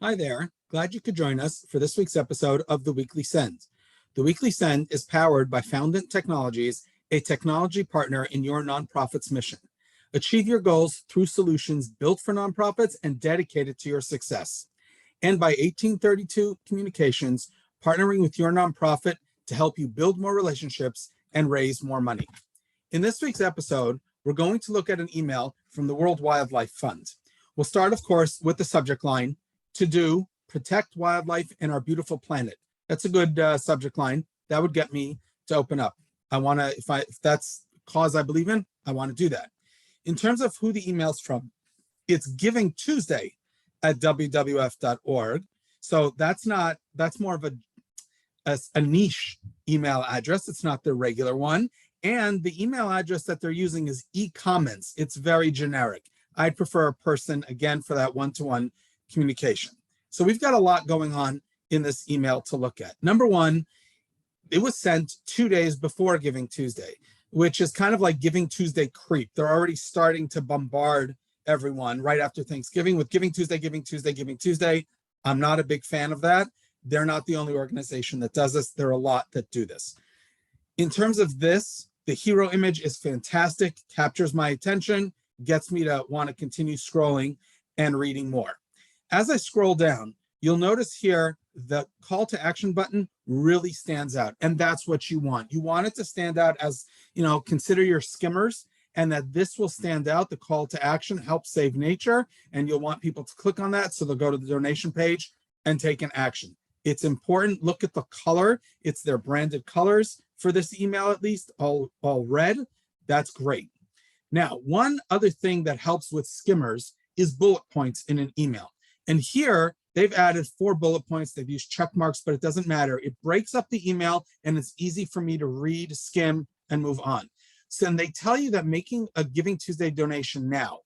Hi there. Glad you could join us for this week's episode of The Weekly Send. The Weekly Send is powered by Foundant Technologies, a technology partner in your nonprofit's mission. Achieve your goals through solutions built for nonprofits and dedicated to your success. And by 1832 Communications, partnering with your nonprofit to help you build more relationships and raise more money. In this week's episode, we're going to look at an email from the World Wildlife Fund. We'll start, of course, with the subject line, to do, protect wildlife and our beautiful planet. That's a good subject line. That would get me to open up. I want to, if that's a cause I believe in, I want to do that. In terms of who the email's from, it's Giving Tuesday at WWF.org. So that's more of a niche email address. It's not the regular one. And the email address that they're using is e-comments. It's very generic. I'd prefer a person, again, for that one-to-one communication. So we've got a lot going on in this email to look at. Number one, it was sent 2 days before Giving Tuesday, which is kind of like Giving Tuesday creep. They're already starting to bombard everyone right after Thanksgiving with Giving Tuesday, Giving Tuesday, Giving Tuesday. I'm not a big fan of that. They're not the only organization that does this. There are a lot that do this. In terms of this, the hero image is fantastic, captures my attention, gets me to want to continue scrolling and reading more. As I scroll down, you'll notice here the call to action button really stands out. And that's what you want. You want it to stand out as, consider your skimmers, and that this will stand out. The call to action, help save nature. And you'll want people to click on that. So they'll go to the donation page and take an action. It's important. Look at the color. It's their branded colors for this email, at least all red. That's great. Now, one other thing that helps with skimmers is bullet points in an email. And here they've added 4 bullet points. They've used check marks, but it doesn't matter. It breaks up the email and it's easy for me to read, skim, and move on. So then they tell you that making a Giving Tuesday donation now,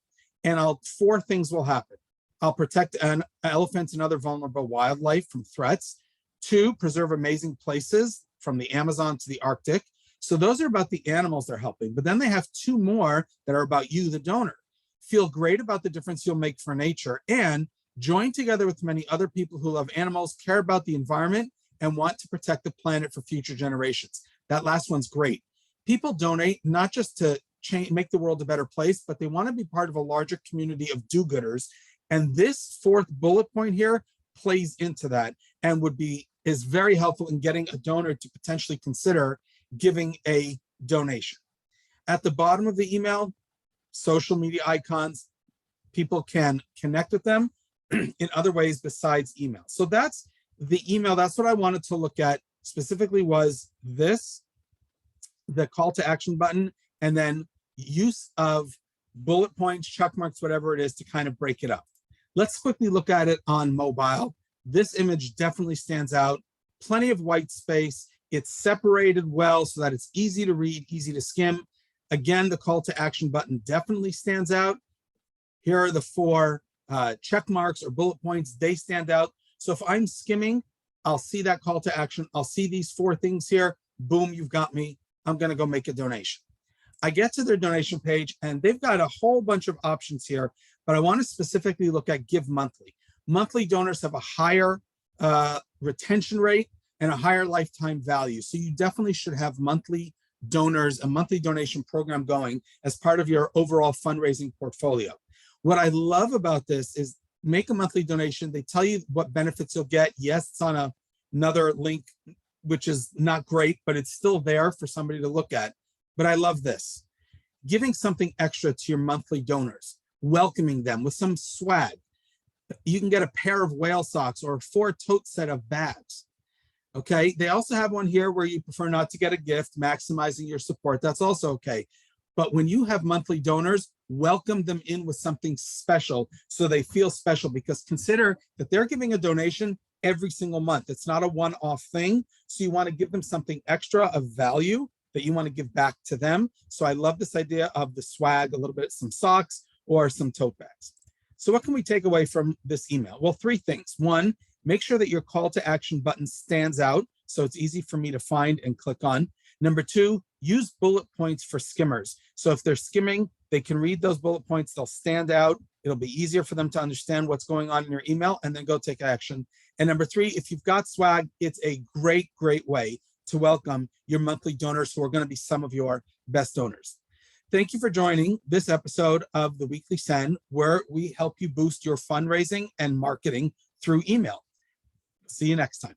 and 4 things will happen. I'll protect elephants and other vulnerable wildlife from threats. 2, preserve amazing places from the Amazon to the Arctic. So those are about the animals they're helping. But then they have 2 more that are about you, the donor. Feel great about the difference you'll make for nature, and join together with many other people who love animals, care about the environment, and want to protect the planet for future generations. That last one's great. People donate not just to make the world a better place, but they want to be part of a larger community of do-gooders. And this 4th bullet point here plays into that and is very helpful in getting a donor to potentially consider giving a donation. At the bottom of the email, social media icons, people can connect with them in other ways besides email. So that's the email. That's what I wanted to look at specifically, was this, the call to action button, and then use of bullet points, check marks, whatever it is, to kind of break it up. Let's quickly look at it on mobile. This image definitely stands out. Plenty of white space. It's separated well so that it's easy to read, easy to skim. Again, the call to action button definitely stands out. Here are the 4 check marks or bullet points. They stand out. So if I'm skimming, I'll see that call to action. I'll see these 4 things here. Boom, you've got me. I'm going to go make a donation. I get to their donation page and they've got a whole bunch of options here, but I want to specifically look at Give Monthly. Monthly donors have a higher retention rate and a higher lifetime value. So you definitely should have monthly donors, a monthly donation program going as part of your overall fundraising portfolio. What I love about this is make a monthly donation. They tell you what benefits you'll get. Yes, it's on another link, which is not great, but it's still there for somebody to look at. But I love this. Giving something extra to your monthly donors, welcoming them with some swag. You can get a pair of whale socks or a 4-tote set of bags. Okay, they also have one here where you prefer not to get a gift, maximizing your support. That's also okay. But when you have monthly donors, welcome them in with something special so they feel special, because consider that they're giving a donation every single month. It's not a one-off thing. So you want to give them something extra of value that you want to give back to them. So I love this idea of the swag, a little bit, some socks or some tote bags. So what can we take away from this email? Well, 3 things. 1, make sure that your call to action button stands out so it's easy for me to find and click on. Number 2, use bullet points for skimmers. So if they're skimming, they can read those bullet points, they'll stand out, It'll be easier for them to understand what's going on in your email and then go take action. And number three, if you've got swag, it's a great, great way to welcome your monthly donors who are going to be some of your best donors. Thank you for joining this episode of the Weekly Send, where we help you boost your fundraising and marketing through email. See you next time.